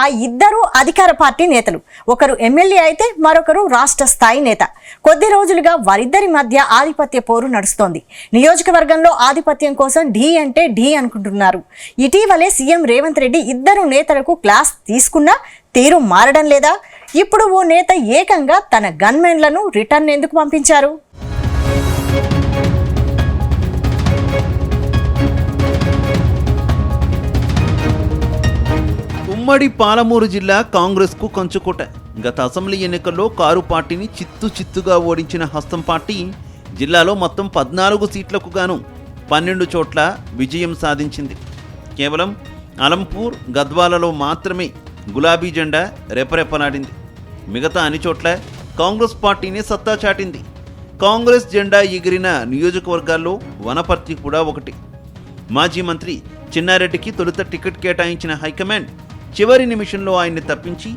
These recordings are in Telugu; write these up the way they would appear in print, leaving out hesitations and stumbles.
ఆ ఇద్దరు అధికార పార్టీ నేతలు. ఒకరు ఎమ్మెల్యే అయితే మరొకరు రాష్ట్ర స్థాయి నేత. కొద్ది రోజులుగా వారిద్దరి మధ్య ఆధిపత్య పోరు నడుస్తోంది. నియోజకవర్గంలో ఆధిపత్యం కోసం ఢీ అంటే ఢీ అనుకుంటున్నారు. ఇటీవలే సీఎం రేవంత్ రెడ్డి ఇద్దరు నేతలకు క్లాస్ తీసుకున్నా తీరు మారడం లేదా? ఇప్పుడు ఓ నేత ఏకంగా తన గన్మెన్లను రిటర్న్ ఎందుకు పంపించారు? ఉమ్మడి పాలమూరు జిల్లా కాంగ్రెస్కు కంచుకోట. గత అసెంబ్లీ ఎన్నికల్లో కారు పార్టీని చిత్తుగా ఓడించిన హస్తం పార్టీ జిల్లాలో మొత్తం 14 సీట్లకు గాను 12 చోట్ల విజయం సాధించింది. కేవలం అలంపూర్, గద్వాలలో మాత్రమే గులాబీ జెండా రెపరెపలాడింది. మిగతా అన్ని చోట్ల కాంగ్రెస్ పార్టీనే సత్తా చాటింది. కాంగ్రెస్ జెండా ఎగిరిన నియోజకవర్గాల్లో వనపర్తి కూడా ఒకటి. మాజీ మంత్రి చిన్నారెడ్డికి తొలుత టికెట్ కేటాయించిన హైకమాండ్ చివరి నిమిషంలో ఆయన్ని తప్పించి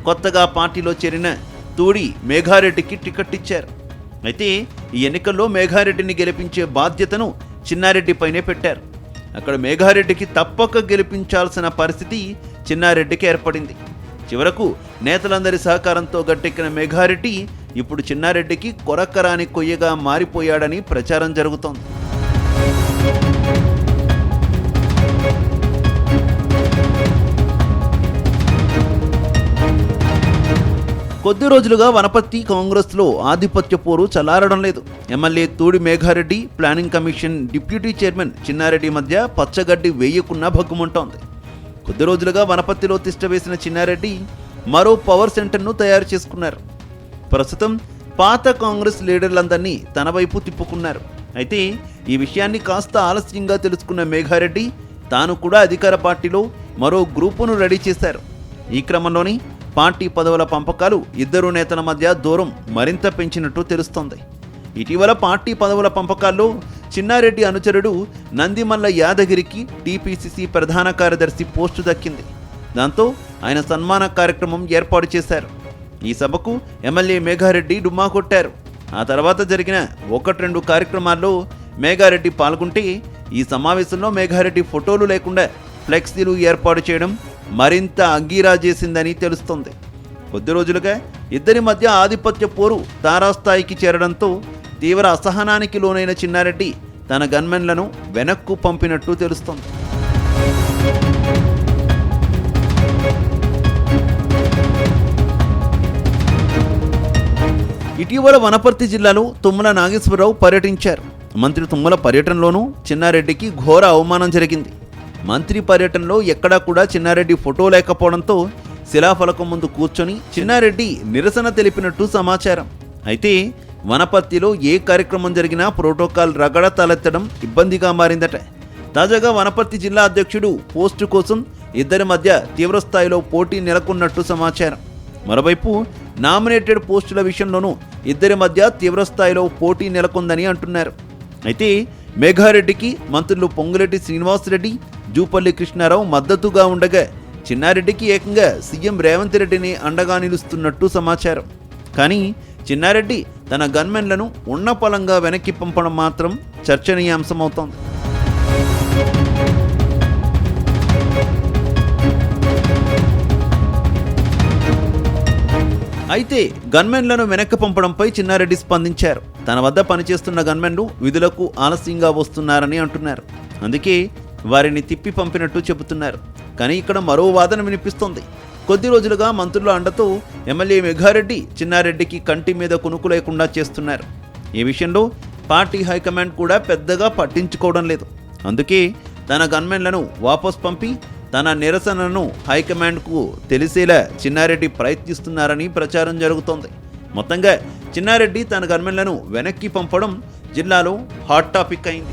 కొత్తగా పార్టీలో చేరిన తూడి మేఘారెడ్డికి టికెట్ ఇచ్చారు. అయితే ఈ ఎన్నికల్లో మేఘారెడ్డిని గెలిపించే బాధ్యతను చిన్నారెడ్డిపైనే పెట్టారు. అక్కడ మేఘారెడ్డికి తప్పక గెలిపించాల్సిన పరిస్థితి చిన్నారెడ్డికి ఏర్పడింది. చివరకు నేతలందరి సహకారంతో గట్టెక్కిన మేఘారెడ్డి ఇప్పుడు చిన్నారెడ్డికి కొరకరాని కొయ్యగా మారిపోయాడని ప్రచారం జరుగుతోంది. కొద్ది రోజులుగా వనపర్తి కాంగ్రెస్లో ఆధిపత్య పోరు చల్లారడం లేదు. MLA Thudi Megha Reddy, planning commission deputy chairman Chinna Reddy మధ్య పచ్చగడ్డి వేయకున్నా భగ్గుమంటోంది. కొద్ది రోజులుగా వనపర్తిలో తిష్టవేసిన చిన్నారెడ్డి మరో పవర్ సెంటర్ను తయారు చేసుకున్నారు. ప్రస్తుతం పాత కాంగ్రెస్ లీడర్లందరినీ తన వైపు తిప్పుకున్నారు. అయితే ఈ విషయాన్ని కాస్త ఆలస్యంగా తెలుసుకున్న మేఘారెడ్డి తాను కూడా అధికార పార్టీలో మరో గ్రూపును రెడీ చేశారు. ఈ క్రమంలోని పార్టీ పదవుల పంపకాలు ఇద్దరు నేతల మధ్య దూరం మరింత పెంచినట్టు తెలుస్తోంది. ఇటీవల పార్టీ పదవుల పంపకాల్లో చిన్నారెడ్డి అనుచరుడు నందిమల్ల యాదగిరికి టీపీసీసీ ప్రధాన కార్యదర్శి పోస్టు దక్కింది. దాంతో ఆయన సన్మాన కార్యక్రమం ఏర్పాటు చేశారు. ఈ సభకు ఎమ్మెల్యే మేఘారెడ్డి డుమ్మా కొట్టారు. ఆ తర్వాత జరిగిన 1-2 కార్యక్రమాల్లో మేఘారెడ్డి పాల్గొంటే ఈ సమావేశంలో మేఘారెడ్డి ఫోటోలు లేకుండా ఫ్లెక్సీలు ఏర్పాటు చేయడం మరింత అంగీరా చేసిందని తెలుస్తోంది. కొద్ది రోజులుగా ఇద్దరి మధ్య ఆధిపత్య పోరు తారాస్థాయికి చేరడంతో తీవ్ర అసహనానికి లోనైన చిన్నారెడ్డి తన గన్మెన్లను వెనక్కు పంపినట్టు తెలుస్తోంది. ఇటీవల వనపర్తి జిల్లాలో తుమ్మల నాగేశ్వరరావు పర్యటించారు. మంత్రి తుమ్మల పర్యటనలోనూ చిన్నారెడ్డికి ఘోర అవమానం జరిగింది. మంత్రి పర్యటనలో ఎక్కడా కూడా చిన్నారెడ్డి ఫోటో లేకపోవడంతో శిలాఫలకం ముందు కూర్చొని చిన్నారెడ్డి నిరసన తెలిపినట్టు సమాచారం. అయితే వనపర్తిలో ఏ కార్యక్రమం జరిగినా ప్రోటోకాల్ రగడ తలెత్తడం ఇబ్బందిగా మారిందట. తాజాగా వనపర్తి జిల్లా అధ్యక్షుడు పోస్టు కోసం ఇద్దరి మధ్య తీవ్రస్థాయిలో పోటీ నెలకొన్నట్టు సమాచారం. మరోవైపు నామినేటెడ్ పోస్టుల విషయంలోనూ ఇద్దరి మధ్య తీవ్రస్థాయిలో పోటీ నెలకొందని అంటున్నారు. అయితే మేఘారెడ్డికి మంత్రులు పొంగులేటి శ్రీనివాసరెడ్డి, జూపల్లి కృష్ణారావు మద్దతుగా ఉండగా చిన్నారెడ్డికి ఏకంగా సీఎం రేవంత్ రెడ్డిని అండగా నిలుస్తున్నట్టు సమాచారం. కానీ చిన్నారెడ్డి తన గన్మెన్లను ఉన్నపలంగా వెనక్కి పంపడం మాత్రం చర్చనీయాంశమవుతోంది. అయితే గన్మెన్లను వెనక్కి పంపడంపై చిన్నారెడ్డి స్పందించారు. తన వద్ద పనిచేస్తున్న గన్మెన్లు విధులకు ఆలస్యంగా వస్తున్నారని అంటున్నారు. అందుకే వారిని తిప్పి పంపినట్టు చెబుతున్నారు. కానీ ఇక్కడ మరో వాదన వినిపిస్తోంది. కొద్ది రోజులుగా మంత్రుల అండతో ఎమ్మెల్యే మేఘారెడ్డి చిన్నారెడ్డికి కంటి మీద కునుకు లేకుండా చేస్తున్నారు. ఈ విషయంలో పార్టీ హైకమాండ్ కూడా పెద్దగా పట్టించుకోవడం లేదు. అందుకే తన గన్మెన్లను వాపస్ పంపి తన నిరసనను హైకమాండ్కు తెలిసేలా చిన్నారెడ్డి ప్రయత్నిస్తున్నారని ప్రచారం జరుగుతోంది. మొత్తంగా చిన్నారెడ్డి తన గన్మెన్లను వెనక్కి పంపడం జిల్లాలో హాట్ టాపిక్ అయింది.